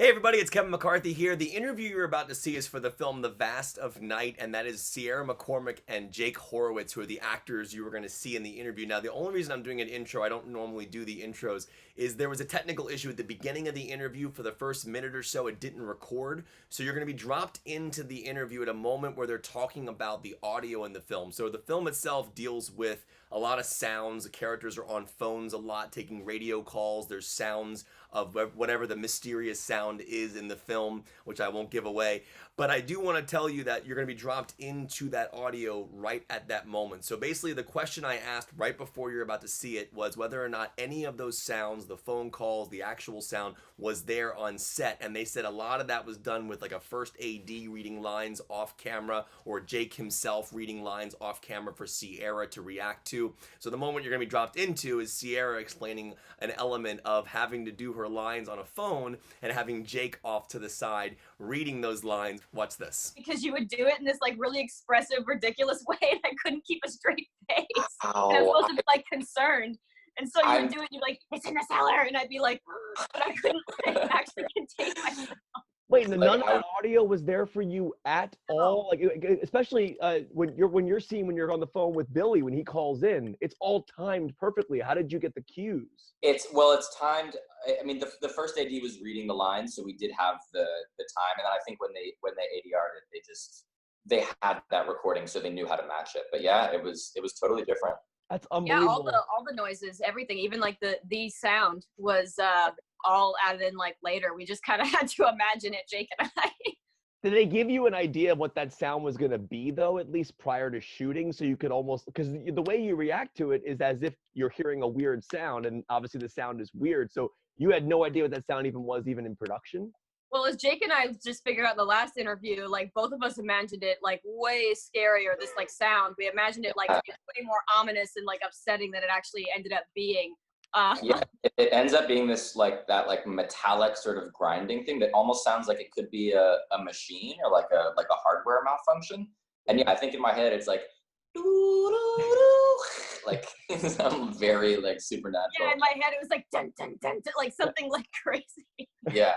Hey everybody, it's Kevin McCarthy here. The interview you're about to see is for the film The Vast of Night, and that is Sierra McCormick and Jake Horowitz, who are the actors you were going to see in the interview. Now, the only reason I'm doing an intro, I don't normally do the intros, is there was a technical issue at the beginning of the interview. For the first minute or so, it didn't record, so you're going to be dropped into the interview at a moment where they're talking about the audio in the film. So the film itself deals with a lot of sounds. The characters are on phones a lot, taking radio calls. There's sounds of whatever the mysterious sound is in the film, which I won't give away. But I do want to tell you that you're going to be dropped into that audio right at that moment. So basically, the question I asked right before you're about to see it was whether or not any of those sounds, the phone calls, the actual sound, was there on set. And they said a lot of that was done with like a first AD reading lines off camera, or Jake himself reading lines off camera for Sierra to react to. So the moment you're going to be dropped into is Sierra explaining an element of having to do her lines on a phone and having Jake off to the side reading those lines. Watch this. Because you would do it in this like really expressive, ridiculous way, and I couldn't keep a straight face. Wow. And I was supposed to be like concerned. And so you would do it, and you're like, it's in the cellar, and I'd be like, but I couldn't like, actually contain myself. Wait, none of that audio was there for you at all? Like, especially when you're on the phone with Billy when he calls in, it's all timed perfectly. How did you get the cues? It's timed. I mean, the first AD was reading the lines, so we did have the time, and then I think when they ADR'd it, they had that recording, so they knew how to match it. But yeah, it was totally different. That's unbelievable. Yeah, all the noises, everything, even like the sound was all added in like later. We just kind of had to imagine it, Jake and I. Did they give you an idea of what that sound was going to be, though, at least prior to shooting? So you could almost, because the way you react to it is as if you're hearing a weird sound, and obviously the sound is weird. So you had no idea what that sound even was, even in production? Well, as Jake and I just figured out in the last interview, like both of us imagined it like way scarier, this like sound. We imagined it like to be way more ominous and like upsetting than it actually ended up being. Yeah, it ends up being this like metallic sort of grinding thing that almost sounds like it could be a machine or like a hardware malfunction. And yeah, I think in my head it's like like some very like supernatural. Yeah, in my head it was like dun dun dun, dun like something like crazy. Yeah.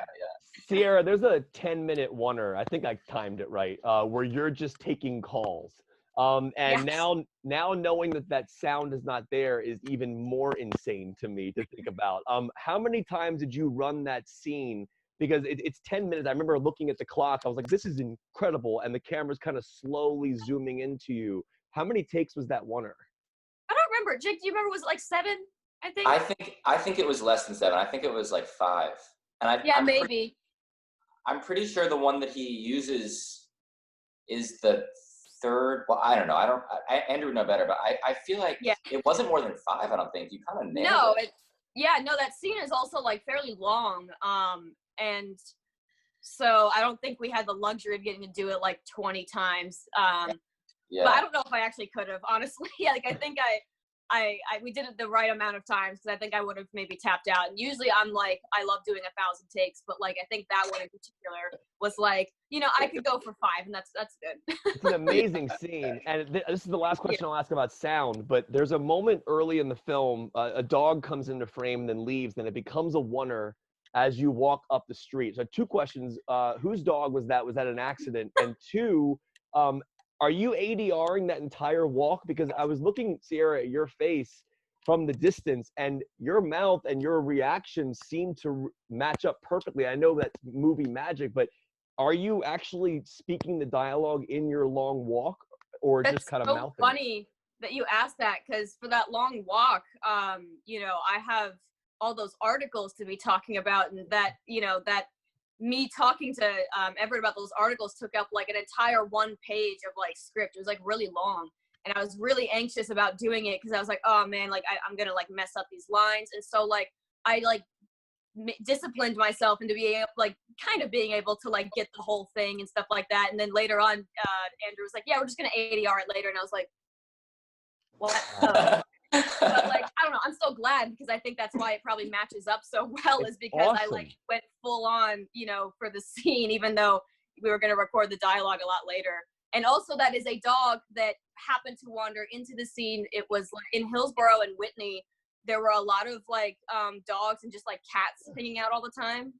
Sierra, there's a 10-minute oneer. I think I timed it right, where you're just taking calls. And Yes. now knowing that sound is not there is even more insane to me to think about. How many times did you run that scene? Because it's 10 minutes. I remember looking at the clock. I was like, this is incredible. And the camera's kind of slowly zooming into you. How many takes was that oneer? I don't remember. Jake, do you remember? Was it like 7? I think. I think it was less than 7. I think it was like 5. And maybe. I'm pretty sure the one that he uses is the third. Well, I don't know. Andrew would know better, but I feel like it wasn't more than 5. I don't think. You kind of nailed it. No, that scene is also like fairly long. And so I don't think we had the luxury of getting to do it like 20 times. But I don't know if I actually could have, honestly. Like I think we did it the right amount of times, because I think I would have maybe tapped out. And usually I'm like, I love doing 1,000 takes, but like I think that one in particular was like, I could go for 5, and that's good. It's an amazing scene. And this is the last question I'll ask about sound, but there's a moment early in the film, a dog comes into frame and then leaves, and it becomes a oneer as you walk up the street. So 2 questions. Whose dog was that? Was that an accident? And 2, are you ADRing that entire walk? Because I was looking, Sierra, at your face from the distance, and your mouth and your reactions seem to match up perfectly. I know that's movie magic, but are you actually speaking the dialogue in your long walk, or just kind of mouthing? It's so funny that you asked that, because for that long walk, I have all those articles to be talking about, and that, that me talking to Everett about those articles took up like an entire 1 page of like script. It was like really long, and I was really anxious about doing it, because I was like, oh man, like I'm gonna like mess up these lines. And so like I like disciplined myself into being like kind of being able to like get the whole thing and stuff like that. And then later on, Andrew was like, yeah, we're just gonna ADR it later, and I was like, what? But like, I don't know, I'm so glad, because I think that's why it probably matches up so well, is because awesome. I like went full on, for the scene, even though we were going to record the dialogue a lot later. And also that is a dog that happened to wander into the scene. It was like in Hillsborough and Whitney, there were a lot of like dogs and just like cats hanging out all the time.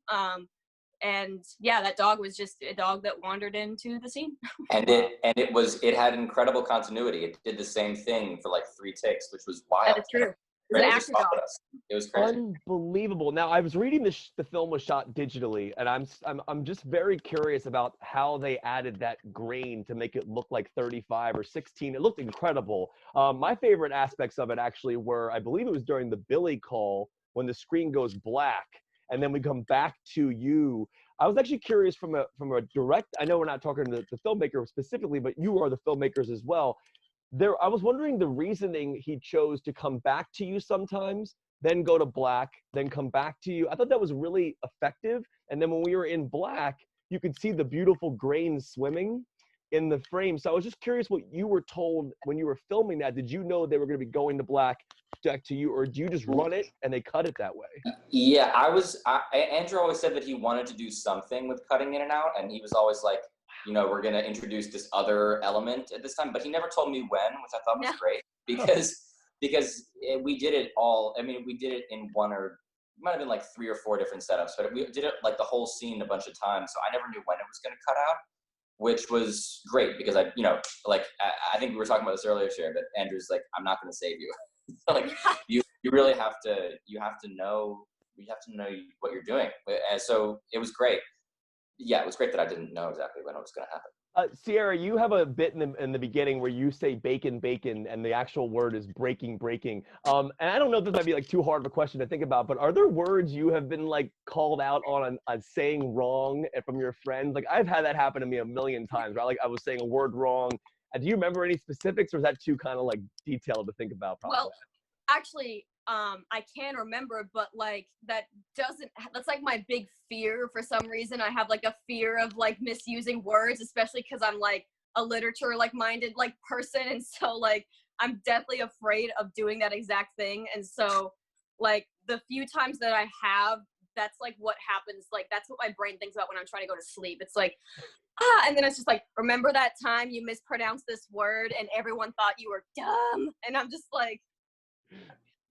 And yeah, that dog was just a dog that wandered into the scene. And it had incredible continuity. It did the same thing for like 3 takes, which was wild. That is true. It's Right? an It actor just dog. followed us. It was crazy. Unbelievable. Now, I was reading the film was shot digitally, and I'm just very curious about how they added that grain to make it look like 35 or 16. It looked incredible. My favorite aspects of it actually were, I believe it was during the Billy call when the screen goes black, and then we come back to you. I was actually curious from a direct. I know we're not talking to the filmmaker specifically, but you are the filmmakers as well. I was wondering the reasoning he chose to come back to you sometimes, then go to black, then come back to you. I thought that was really effective. And then when we were in black, you could see the beautiful grains swimming in the frame. So I was just curious what you were told when you were filming that. Did you know they were going to be going to black back to you, or do you just run it and they cut it that way? Yeah, Andrew always said that he wanted to do something with cutting in and out, and he was always like, we're going to introduce this other element at this time, but he never told me when, which I thought was great, because we did it all. I mean, we did it in it might have been like 3 or 4 different setups, but we did it like the whole scene a bunch of times, so I never knew when it was going to cut out, which was great because I think we were talking about this earlier, Sherry, but Andrew's like, I'm not going to save you. Like you really have to know what you're doing, and so it was great. Yeah, it was great that I didn't know exactly when it was going to happen. Sierra, you have a bit in the beginning where you say bacon, and the actual word is breaking. And I don't know if this might be like too hard of a question to think about, but are there words you have been like called out on saying wrong from your friends? Like I've had that happen to me a million times, right? Like I was saying a word wrong. Do you remember any specifics, or is that too kind of like detailed to think about? Probably? Well, actually, I can remember, but like that's like my big fear for some reason. I have like a fear of like misusing words, especially because I'm like a literature like minded like person, and so like I'm definitely afraid of doing that exact thing. And so like the few times that I have, that's like what happens. Like that's what my brain thinks about when I'm trying to go to sleep. It's like, and then it's just like, remember that time you mispronounced this word and everyone thought you were dumb? And I'm just like,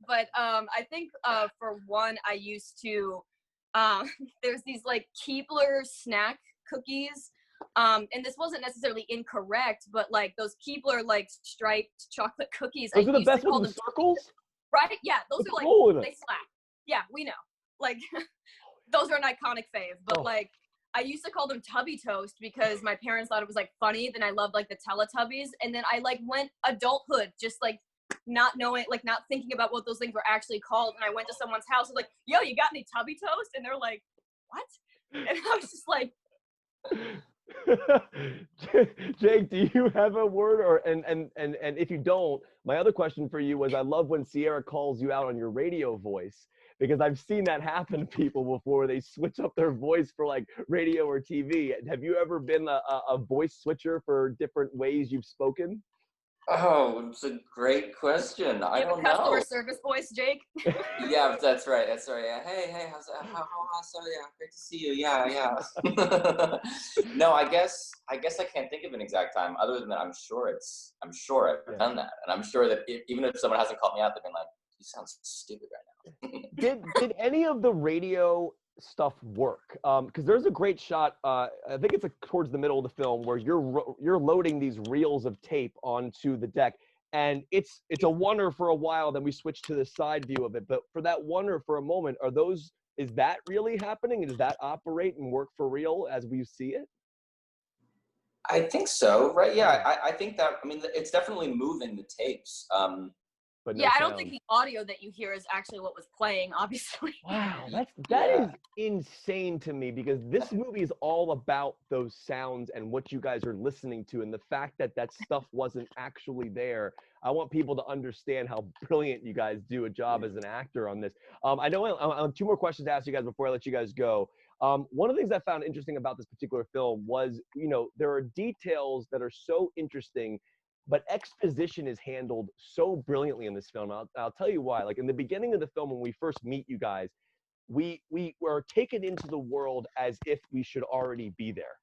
but I think for one, I used to, there's these like Keebler snack cookies. And this wasn't necessarily incorrect, but like those Keebler like striped chocolate cookies. Those are the best ones with circles? Right? Yeah, those What's are wrong with like, it? they slap. Yeah, we know. Like, those are an iconic fave. But like, I used to call them Tubby Toast because my parents thought it was like funny. Then I loved like the Teletubbies. And then I like went adulthood, just like not knowing, like not thinking about what those things were actually called. And I went to someone's house and like, yo, you got any Tubby Toast? And they're like, what? And I was just like, Jake, do you have a word, or and if you don't, my other question for you was, I love when Sierra calls you out on your radio voice, because I've seen that happen to people before. They switch up their voice for like radio or TV. Have you ever been a voice switcher for different ways you've spoken? Oh, it's a great question. I don't know. Customer service voice, Jake. Yeah, that's right. Yeah. Hey, how's that? So yeah, great to see you. Yeah. No, I guess I can't think of an exact time. Other than that, I'm sure I've done that, and I'm sure that even if someone hasn't called me out, they've been like, "You sound stupid right now." Did any of the radio stuff work? Because there's a great shot. I think it's towards the middle of the film where you're loading these reels of tape onto the deck, and it's a wonder for a while. Then we switch to the side view of it. But for that wonder for a moment, is that really happening? Does that operate and work for real as we see it? I think so, right? Yeah, I think that. I mean, it's definitely moving the tapes. But I don't think the audio that you hear is actually what was playing, obviously. Wow, that is insane to me, because this movie is all about those sounds and what you guys are listening to, and the fact that stuff wasn't actually there. I want people to understand how brilliant you guys do a job as an actor on this. I know I have 2 more questions to ask you guys before I let you guys go. One of the things I found interesting about this particular film was, there are details that are so interesting, but exposition is handled so brilliantly in this film. I'll tell you why. Like in the beginning of the film, when we first meet you guys, we were taken into the world as if we should already be there.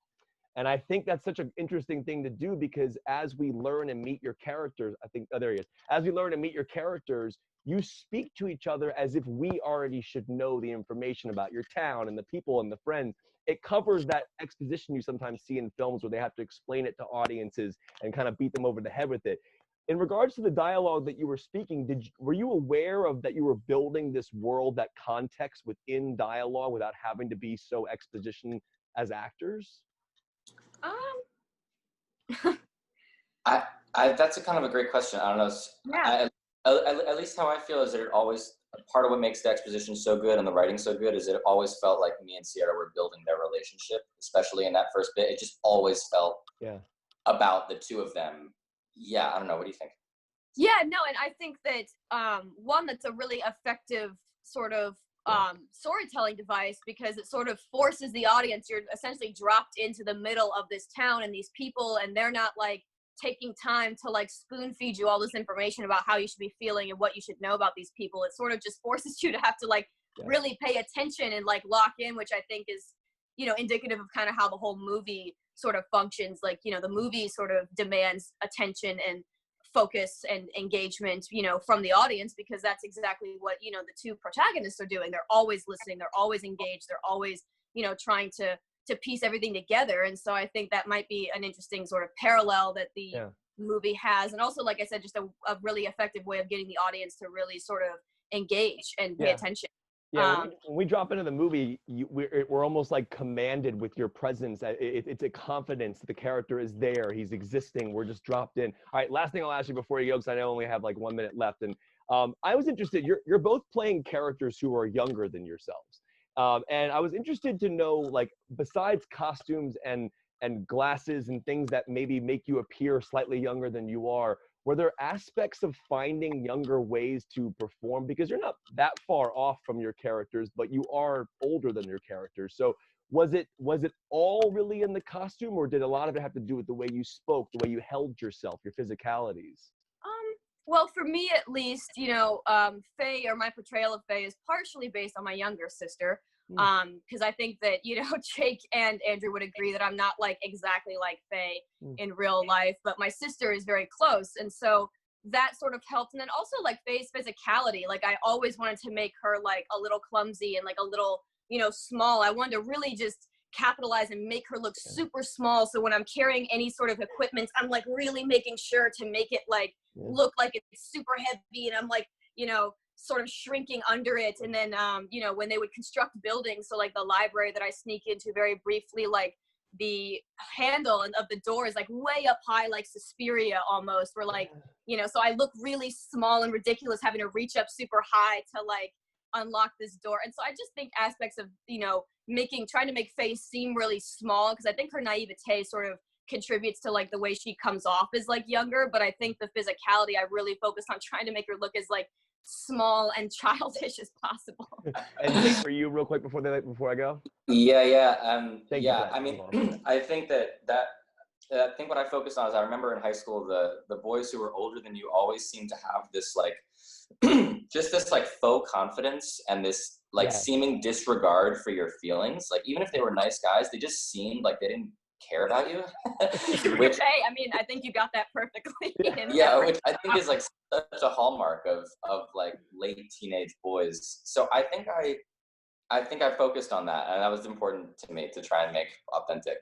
And I think that's such an interesting thing to do, because as we learn and meet your characters, there he is. As we learn and meet your characters, you speak to each other as if we already should know the information about your town and the people and the friends. it covers that exposition you sometimes see in films where they have to explain it to audiences and kind of beat them over the head with it. In regards to the dialogue that you were speaking, were you aware of that you were building this world, that context within dialogue without having to be so exposition as actors? That's a kind of a great question. I don't know. Yeah. At least how I feel is that it always, part of what makes the exposition so good and the writing so good is it always felt like me and Sierra were building their relationship, especially in that first bit. It just always felt about the two of them. Yeah, I don't know. What do you think? Yeah, no, and I think that one, that's a really effective sort of storytelling device, because it sort of forces the audience. You're essentially dropped into the middle of this town and these people, and they're not like taking time to like spoon feed you all this information about how you should be feeling and what you should know about these people. It sort of just forces you to have to like really pay attention and like lock in, which I think is, you know, indicative of kind of how the whole movie sort of functions. Like, you know, the movie sort of demands attention and focus and engagement, you know, from the audience, because that's exactly what, you know, the two protagonists are doing. They're always listening, they're always engaged, they're always, you know, trying to piece everything together. And so I think that might be an interesting sort of parallel that the movie has. And also, like I said, just a really effective way of getting the audience to really sort of engage and pay attention. Yeah, when we drop into the movie, we're almost like commanded with your presence. It's a confidence. The character is there. He's existing. We're just dropped in. All right, last thing I'll ask you before you go, because I know I only have like 1 minute left. And I was interested, you're both playing characters who are younger than yourselves. And I was interested to know, like, besides costumes and glasses and things that maybe make you appear slightly younger than you are, were there aspects of finding younger ways to perform? Because you're not that far off from your characters, but you are older than your characters. So was it all really in the costume, or did a lot of it have to do with the way you spoke, the way you held yourself, your physicalities? Well, for me at least, you know, Faye, or my portrayal of Faye, is partially based on my younger sister. Because I think that, you know, Jake and Andrew would agree that I'm not like exactly like Faye in real life, but my sister is very close. And so that sort of helped. And then also like Faye's physicality, like I always wanted to make her like a little clumsy and like a little, you know, small. I wanted to really just capitalize and make her look super small. So when I'm carrying any sort of equipment, I'm like really making sure to make it like look like it's super heavy, and I'm like, you know, sort of shrinking under it. And then you know, when they would construct buildings, so like the library that I sneak into very briefly, like the handle of the door is like way up high, like Suspiria almost, where like, you know, so I look really small and ridiculous having to reach up super high to like unlock this door. And so I just think aspects of, you know, trying to make Faye seem really small, because I think her naivete sort of contributes to like the way she comes off as like younger. But I think the physicality, I really focused on trying to make her look as like small and childish as possible. And Jake, for you, real quick before I go. I mean, I think I think what I focused on is, I remember in high school, the boys who were older than you always seemed to have this like just this like faux confidence and this like seeming disregard for your feelings. Like even if they were nice guys, they just seemed like they didn't care about you. Which, hey, I mean, I think you got that perfectly. Which I think is like such a hallmark of like late teenage boys. So I think I focused on that, and that was important to me, to try and make authentic